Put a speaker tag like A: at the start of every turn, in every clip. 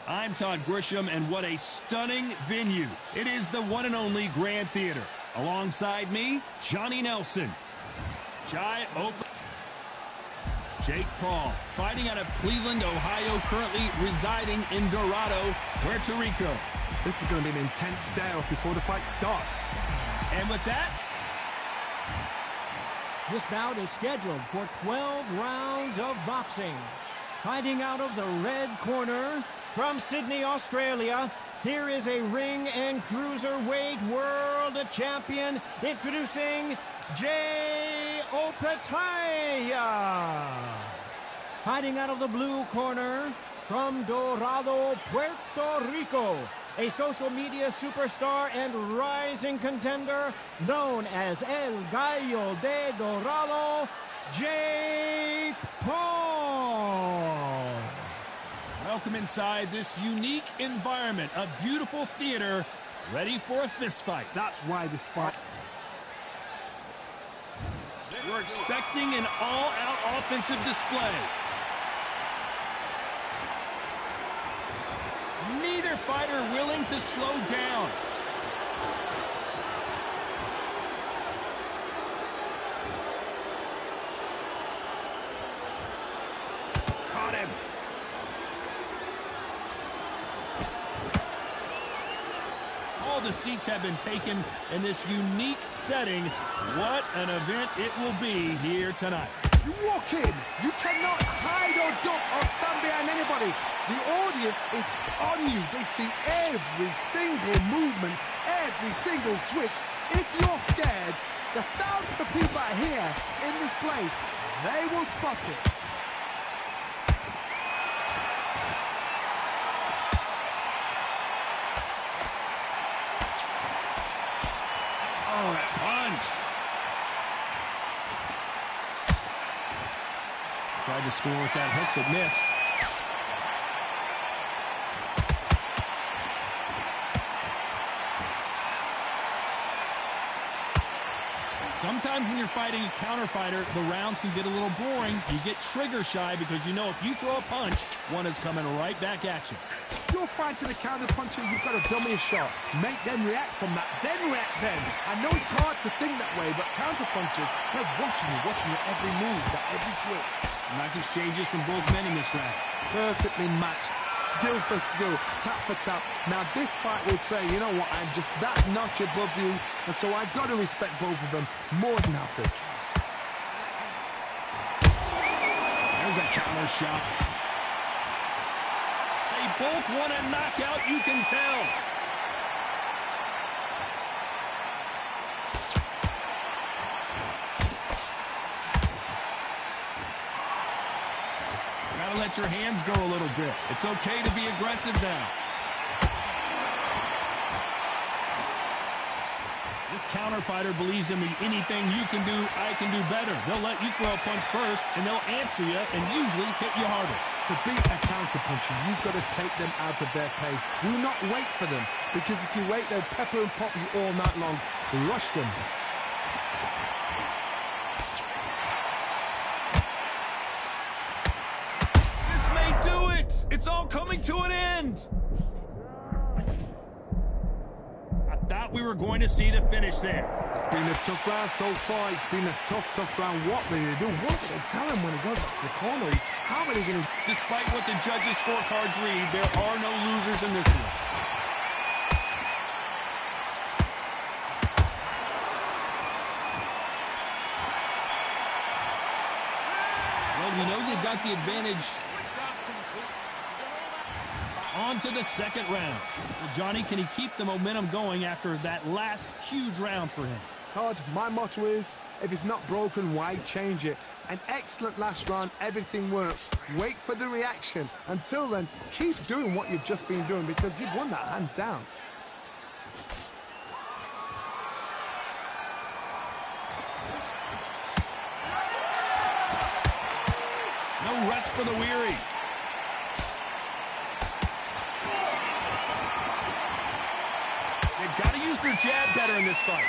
A: I'm Todd Grisham, and what a stunning venue. It is the one and only Grand Theater. Alongside me, Johnny Nelson. Jake Paul, fighting out of Cleveland, Ohio, currently residing in Dorado, Puerto Rico.
B: This is going to be an intense standoff before the fight starts.
A: And with that,
C: this bout is scheduled for 12 rounds of boxing. Fighting out of the red corner from Sydney, Australia, here is a ring and cruiserweight world champion, introducing Opetaia. Fighting out of the blue corner from Dorado, Puerto Rico, a social media superstar and rising contender known as El Gallo de Dorado, Jake Paul.
A: Welcome inside this unique environment, a beautiful theater, ready for a fist fight.
B: That's why this fight...
A: We're expecting an all-out offensive display. Neither fighter willing to slow down. Caught him. All the seats have been taken in this unique setting. What an event it will be here tonight.
B: You walk in, you cannot hide or duck or stand behind anybody. The audience is on you. They see every single movement, every single twitch. If you're scared, the thousands of people that are here in this place, they will spot it.
A: Oh, that punch. Tried to score with that hook, but missed. Sometimes when you're fighting a counter fighter, the rounds can get a little boring. You get trigger shy because you know if you throw a punch, one is coming right back at you.
B: If you're fighting a counter puncher, you've got to dummy a shot. Make them react from that, then react then. I know it's hard to think that way, but counter punchers, they're watching your every move, every twitch.
A: Nice exchanges from both men in this round.
B: Perfectly matched. Skill for skill, tap for tap. Now this fight will say, you know what, I'm just that notch above you, and so I've got to respect both of them more than average.
A: There's a counter shot. They both want a knockout, you can tell. Let your hands go a little bit. It's okay to be aggressive now. This counter fighter believes in the anything you can do, I can do better. They'll let you throw a punch first, and they'll answer you and usually hit you harder.
B: To beat a counter puncher, you've got to take them out of their pace. Do not wait for them, because if you wait, they'll pepper and pop you all night long. Rush them.
A: It's all coming to an end. I thought we were going to see the finish there.
B: It's been a tough round so far. It's been a tough round. What will they do? What will they tell him when he goes up to the corner? How are they going to...
A: Despite what the judges' scorecards read, there are no losers in this one. Well, we know they've got the advantage. On to the second round. Well, Johnny, can he keep the momentum going after that last huge round for him?
B: Todd, my motto is, if it's not broken, why change it? An excellent last round, everything worked. Wait for the reaction. Until then, keep doing what you've just been doing because you've won that hands down.
A: No rest for the weary. They've got to use their jab better in this fight.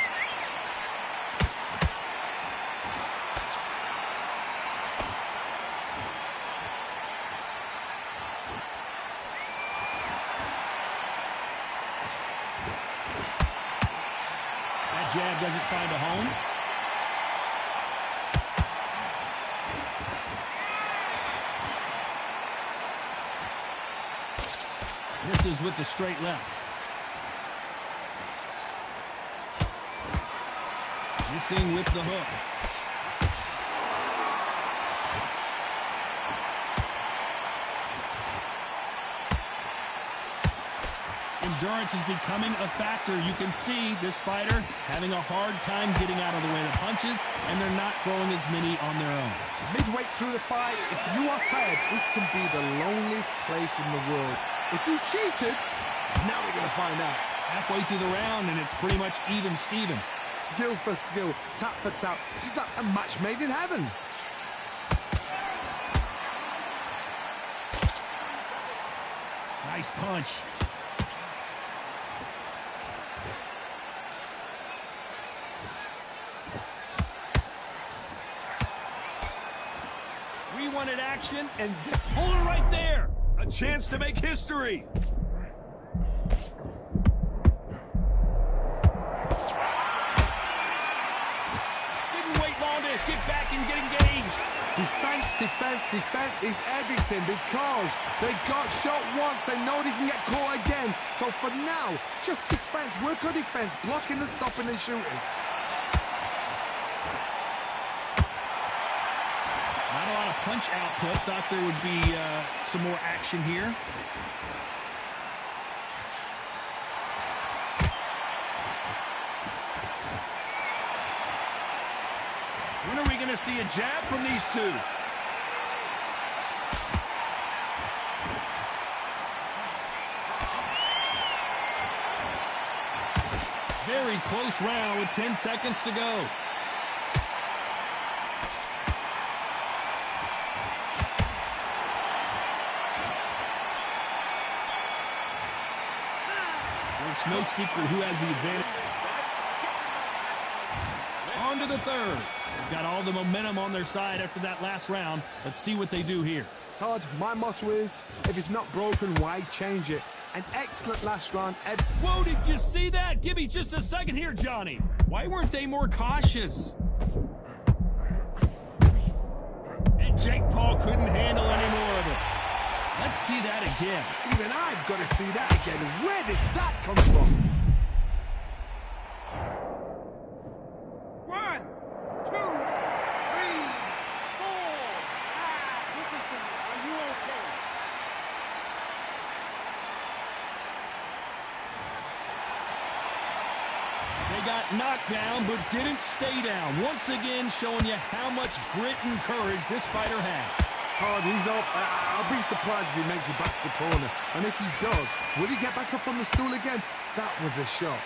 A: jab doesn't find a home. Misses with the straight left. Missing with the hook. Endurance is becoming a factor. You can see this fighter having a hard time getting out of the way of the punches, and they're not throwing as many on their own.
B: Midway through the fight, if you are tired, this can be the loneliest place in the world. If you cheated, now we're going to find out.
A: Halfway through the round, and it's pretty much even Steven.
B: Skill for skill, tap for tap. She's like a match made in heaven.
A: Nice punch. We wanted action, and hold it right there. A chance to make history. Didn't wait long to get back and get engaged.
B: Defense, defense, defense is everything because they got shot once. They know they can get caught again. So for now, just defense, work on defense, blocking and stopping and shooting.
A: Not a lot of punch output. Thought there would be some more action here. When are we going to see a jab from these two? Very close round with 10 seconds to go. It's no secret who has the advantage. On to the third. They've got all the momentum on their side after that last round. Let's see what they do here.
B: Todd, my motto is, if it's not broken, why change it? An excellent last round.
A: Whoa, did you see that? Give me just a second here, Johnny. Why weren't they more cautious? And Jake Paul couldn't handle any more of it. Let's see that again.
B: Even I've got to see that again. Where did that come from?
D: 1, 2, 3, 4. Listen to me. Are you okay?
A: They got knocked down, but didn't stay down. Once again, showing you how much grit and courage this fighter has.
B: Hard, he's up. I'll be surprised if he makes it back to the corner. And if he does, will he get back up on the stool again? That was a shot.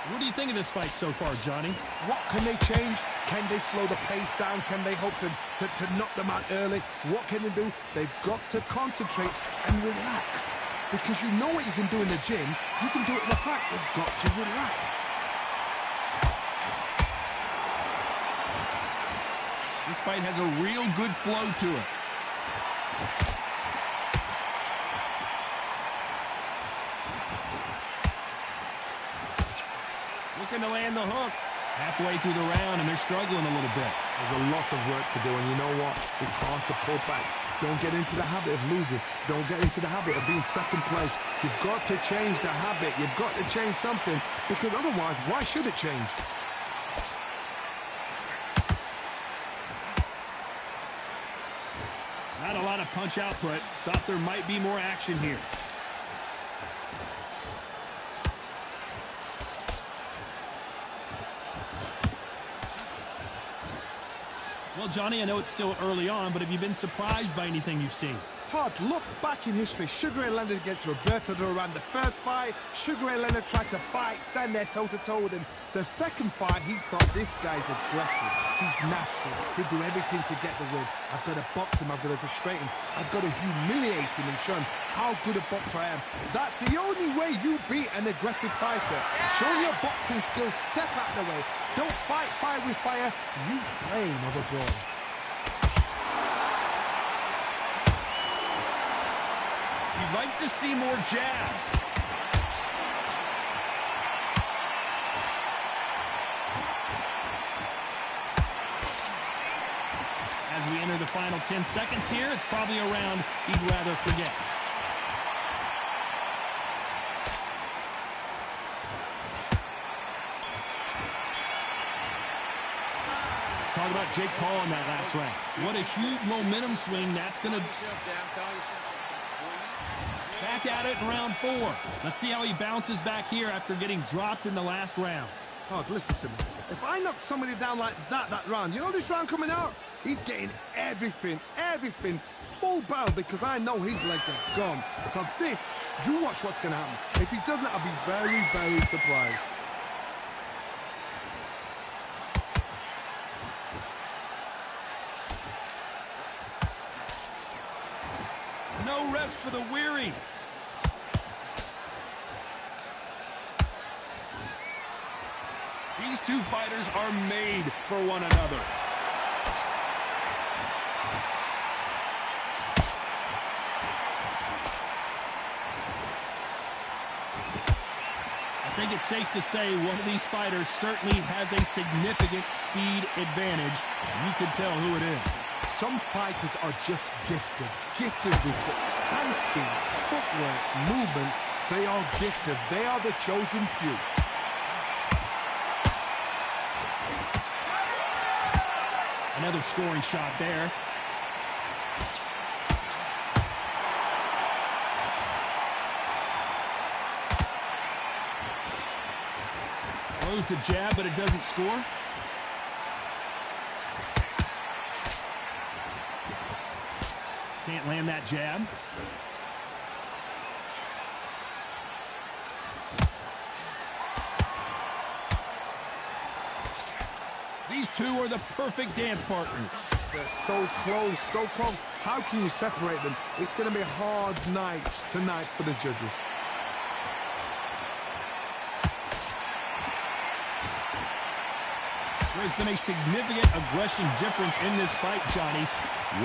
A: What do you think of this fight so far, Johnny?
B: What can they change? Can they slow the pace down? Can they hope to knock them out early? What can they do? They've got to concentrate and relax. Because you know what you can do in the gym, you can do it in the fight. You've got to relax.
A: This fight has a real good flow to it. Looking to land the hook. Halfway through the round, and they're struggling a little bit.
B: There's a lot of work to do, and you know what? It's hard to pull back. Don't get into the habit of losing. Don't get into the habit of being second place. You've got to change the habit. You've got to change something, because otherwise, why should it change?
A: Not a lot of punch output. Thought there might be more action here. Well, Johnny, I know it's still early on, but have you been surprised by anything you've seen?
B: Todd, look back in history. Sugar Ray Leonard against Roberto Duran. The first fight, Sugar Ray Leonard tried to fight, stand there toe-to-toe with him. The second fight, he thought, this guy's aggressive. He's nasty. He'll do everything to get the win. I've got to box him. I've got to frustrate him. I've got to humiliate him and show him how good a boxer I am. That's the only way you beat an aggressive fighter. Show your boxing skills. Step out of the way. Don't fight fire with fire. Use flame over brawn.
A: I'd like to see more jabs. As we enter the final 10 seconds here, it's probably a round he'd rather forget. Let's talk about Jake Paul in that last round. What a huge momentum swing that's going to... Back at it in round 4. Let's see how he bounces back here after getting dropped in the last round.
B: Todd, listen to me. If I knock somebody down like that round, you know this round coming out? He's getting everything, full barrel because I know his legs are gone. So this, you watch what's going to happen. If he doesn't, I'll be very, very surprised.
A: No rest for the weary. These two fighters are made for one another. I think it's safe to say one of these fighters certainly has a significant speed advantage. You can tell who it is.
B: Some fighters are just gifted with such hand speed, footwork, movement. They are gifted. They are the chosen few.
A: Another scoring shot there. Throws the jab, but it doesn't score. Can't land that jab. These two are the perfect dance partners.
B: They're so close, so close. How can you separate them? It's going to be a hard night tonight for the judges.
A: There's been a significant aggression difference in this fight, Johnny.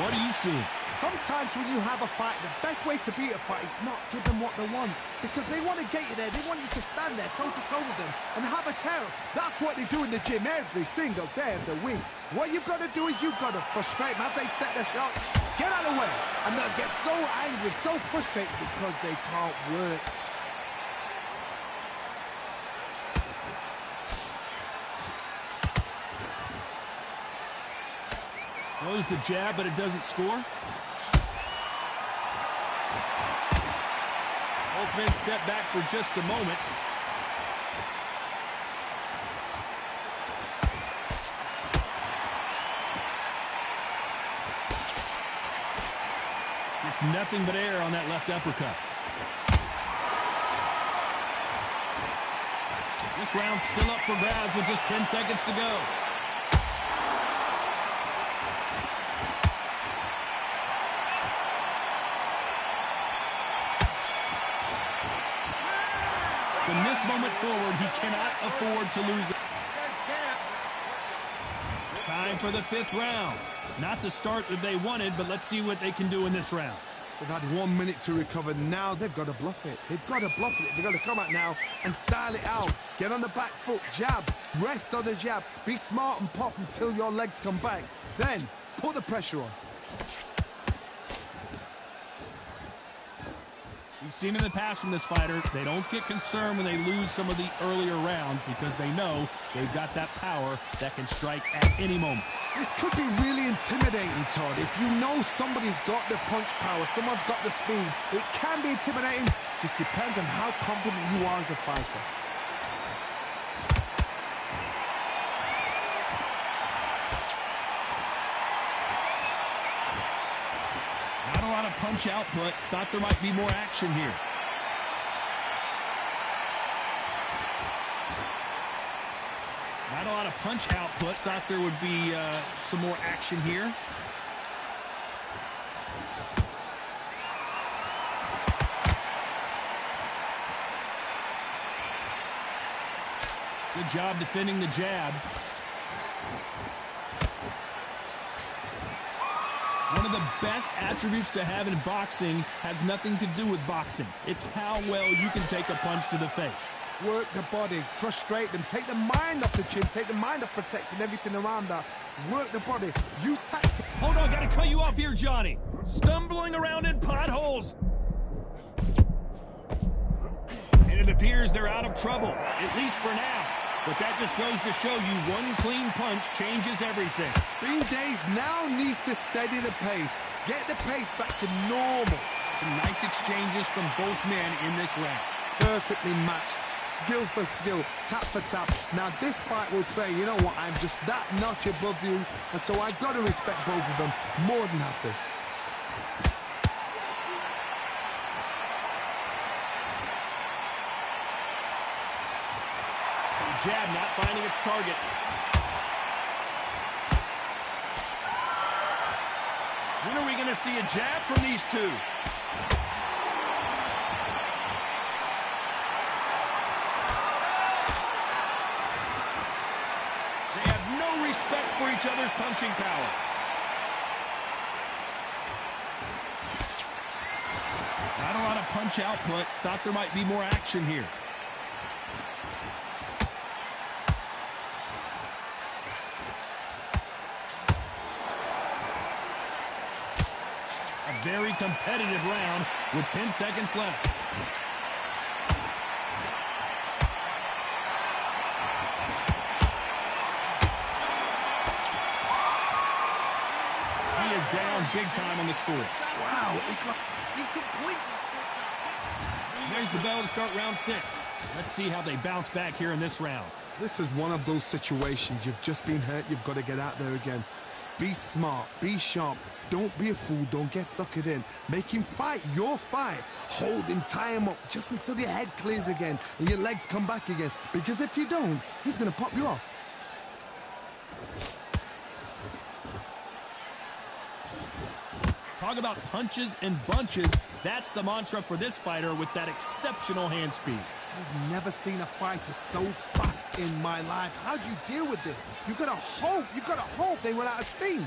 A: What are you seeing?
B: Sometimes when you have a fight, the best way to beat a fight is not give them what they want. Because they want to get you there. They want you to stand there toe-to-toe with them and have a terror. That's what they do in the gym every single day of the week. What you've got to do is you've got to frustrate them as they set their shots. Get out of the way. And they'll get so angry, so frustrated because they can't work.
A: Throws the jab, but it doesn't score. Both men step back for just a moment. It's nothing but air on that left uppercut. This round's still up for grabs with just 10 seconds to go. From this moment forward, he cannot afford to lose it. Time for the 5th round. Not the start that they wanted, but let's see what they can do in this round.
B: They've had 1 minute to recover. Now they've got to bluff it. They've got to bluff it. They've got to come out now and style it out. Get on the back foot, jab, rest on the jab. Be smart and pop until your legs come back. Then put the pressure on.
A: We've seen in the past from this fighter, they don't get concerned when they lose some of the earlier rounds because they know they've got that power that can strike at any moment.
B: This could be really intimidating, Todd. If you know somebody's got the punch power, someone's got the speed, it can be intimidating. Just depends on how confident you are as a fighter.
A: Not a lot of punch output. Thought there might be more action here. Not a lot of punch output. Thought there would be some more action here. Good job defending the jab. One of the best attributes to have in boxing has nothing to do with boxing. It's how well you can take a punch to the face.
B: Work the body, frustrate them, take the mind off the chin, take the mind off protecting everything around that. Work the body, use tactics.
A: Hold on, gotta cut you off here, Johnny. Stumbling around in potholes. And it appears they're out of trouble, at least for now. But that just goes to show you one clean punch changes everything.
B: Bean Days now needs to steady the pace, get the pace back to normal.
A: Some nice exchanges from both men in this round.
B: Perfectly matched, skill for skill, tap for tap. Now this fight will say, you know what, I'm just that notch above you, and so I've got to respect both of them more than happy.
A: Jab not finding its target. When are we going to see a jab from these two? They have no respect for each other's punching power. Not a lot of punch output. Thought there might be more action here. Very competitive round with 10 seconds left. He is down big time on the score.
B: Wow, it's like...
D: You completely switched up.
A: There's the bell to start round 6. Let's see how they bounce back here in this round.
B: This is one of those situations. You've just been hurt, you've got to get out there again. Be smart, be sharp, don't be a fool, don't get suckered in. Make him fight your fight. Hold him, tie him up, just until your head clears again and your legs come back again. Because if you don't, he's going to pop you off.
A: Talk about punches and bunches. That's the mantra for this fighter with that exceptional hand speed.
B: I've never seen a fighter so fast in my life. How do you deal with this? You've got to hope they run out of steam.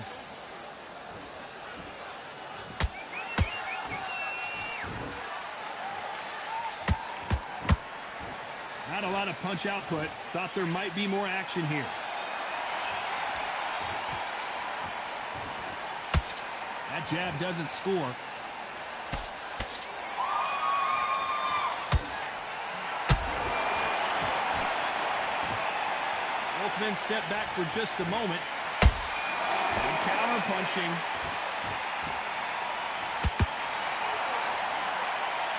A: Not a lot of punch output. Thought there might be more action here. That jab doesn't score. Both men step back for just a moment. And counter punching.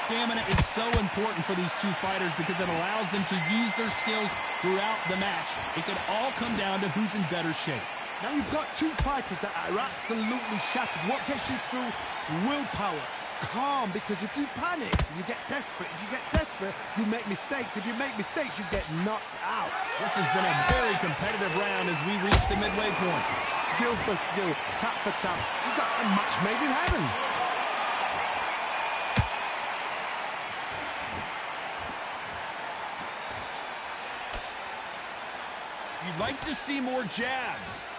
A: Stamina is so important for these two fighters because it allows them to use their skills throughout the match. It could all come down to who's in better shape.
B: Now you've got two fighters that are absolutely shattered. What gets you through? Willpower. Calm, because if you panic, you get desperate. If you get desperate, you make mistakes. If you make mistakes, you get knocked out.
A: This has been a very competitive round as we reach the midway point.
B: Skill for skill, tap for tap. Just like a match made in heaven.
A: You'd like to see more jabs.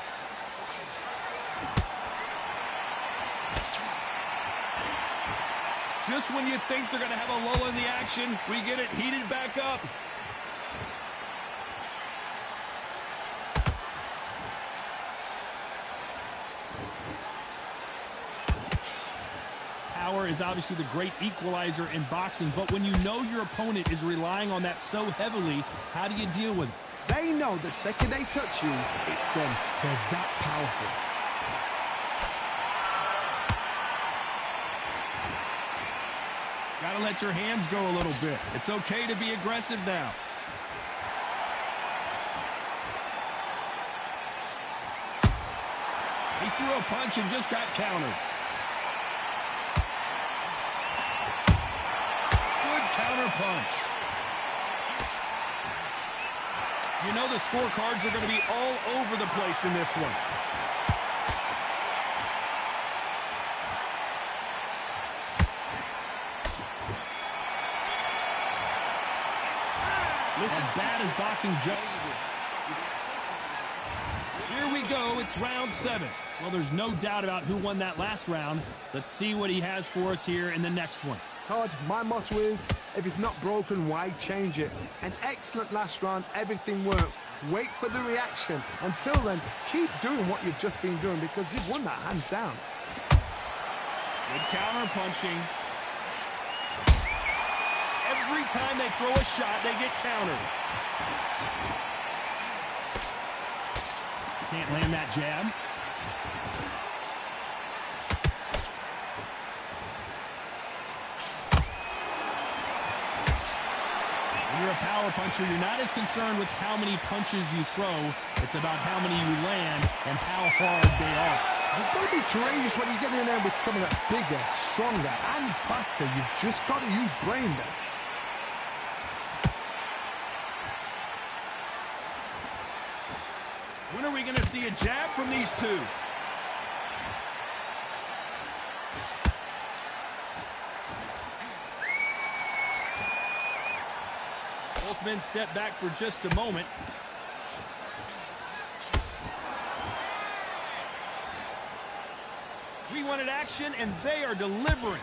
A: Just when you think they're going to have a lull in the action, we get it heated back up. Power is obviously the great equalizer in boxing, but when you know your opponent is relying on that so heavily, how do you deal with it?
B: They know the second they touch you, it's done. They're that powerful.
A: Gotta let your hands go a little bit. It's okay to be aggressive now. He threw a punch and just got countered. Good counter punch. You know the scorecards are going to be all over the place in this one. This is bad as boxing just. Here we go. It's round 7. Well, there's no doubt about who won that last round. Let's see what he has for us here in the next one.
B: Todd, my motto is, if it's not broken, why change it? An excellent last round, everything works. Wait for the reaction. Until then, keep doing what you've just been doing because you've won that hands down.
A: Good counter punching. Every time they throw a shot, they get countered. Can't land that jab. When you're a power puncher, you're not as concerned with how many punches you throw. It's about how many you land and how hard they are.
B: You've got to be courageous when you get in there with someone that's bigger, stronger, and faster. You've just got to use brain there.
A: When are we going to see a jab from these two? Both men step back for just a moment. We wanted action, and they are delivering.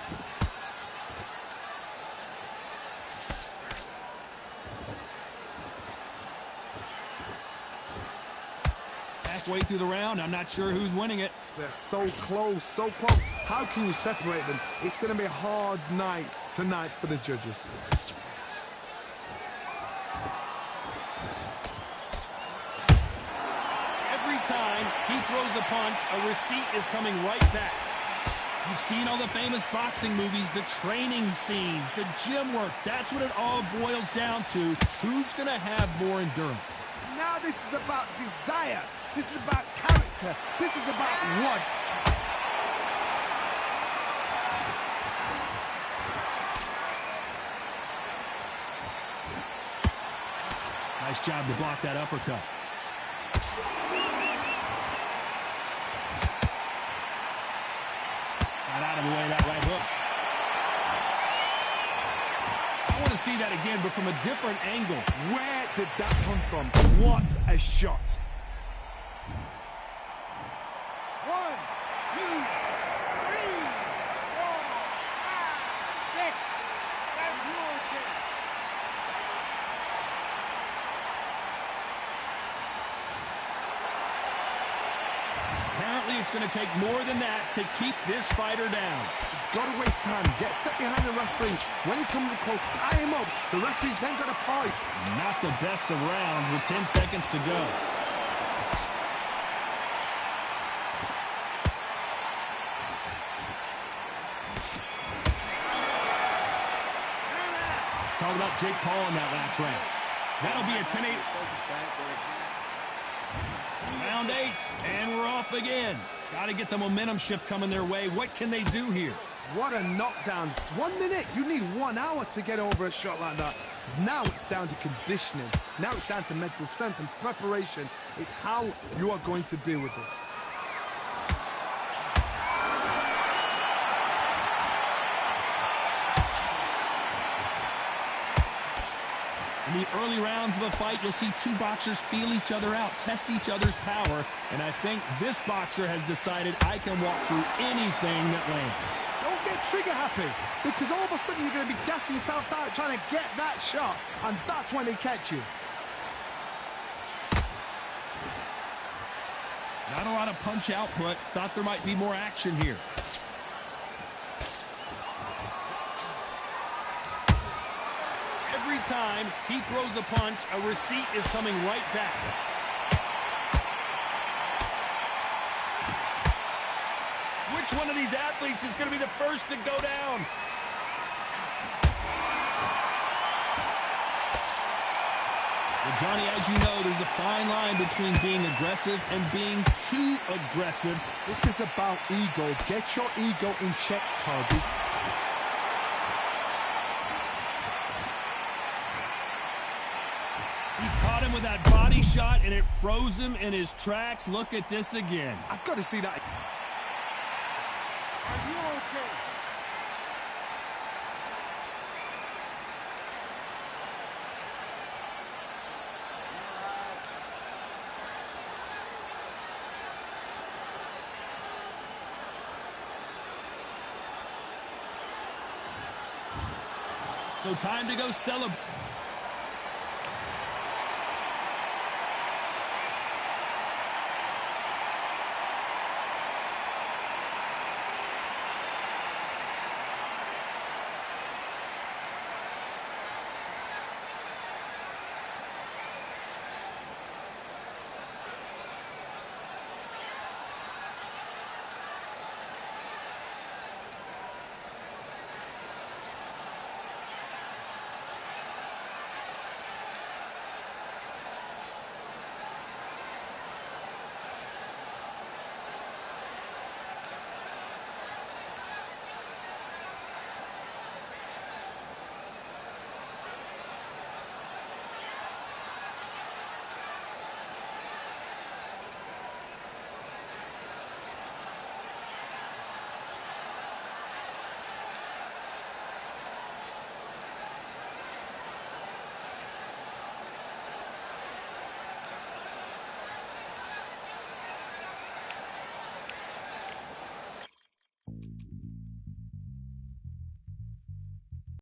A: Halfway through the round, I'm not sure who's winning it.
B: They're so close, so close. How can you separate them? It's going to be a hard night tonight for the judges.
A: Every time he throws a punch, a receipt is coming right back. You've seen all the famous boxing movies, the training scenes, the gym work. That's what it all boils down to. Who's going to have more endurance?
B: Now this is about desire. This is about character. This is about want.
A: Nice job to block that uppercut. Got out of the way of that right hook. I want to see that again, but from a different angle.
B: Where did that come from? What a shot.
D: 1, 2, 3, 4, 5, 6. That's your kick.
A: Apparently, it's going to take more than that to keep this fighter down.
B: Got to waste time. Get step behind the referee. When he comes close, tie him up. The referee's then got a point.
A: Not the best of rounds with 10 seconds to go. Let's talk about Jake Paul in that last round. That'll be a 10-8. Round 8, and we're off again. Got to get the momentum shift coming their way. What can they do here?
B: What a knockdown. 1 minute. You need 1 hour to get over a shot like that. Now it's down to conditioning. Now it's down to mental strength and preparation. It's how you are going to deal with this.
A: In the early rounds of a fight, you'll see two boxers feel each other out, test each other's power, and I think this boxer has decided I can walk through anything that lands.
B: Don't get trigger happy, because all of a sudden you're going to be gassing yourself out trying to get that shot, and that's when they catch you.
A: Not a lot of punch output. Thought there might be more action here. Every time he throws a punch, a receipt is coming right back. Which one of these athletes is going to be the first to go down? Well, Johnny, as you know, there's a fine line between being aggressive and being too aggressive.
B: This is about ego. Get your ego in check, Tardy.
A: He caught him with that body shot, and it froze him in his tracks. Look at this again.
B: I've got to see that.
D: Are you okay?
A: So time to go celebrate.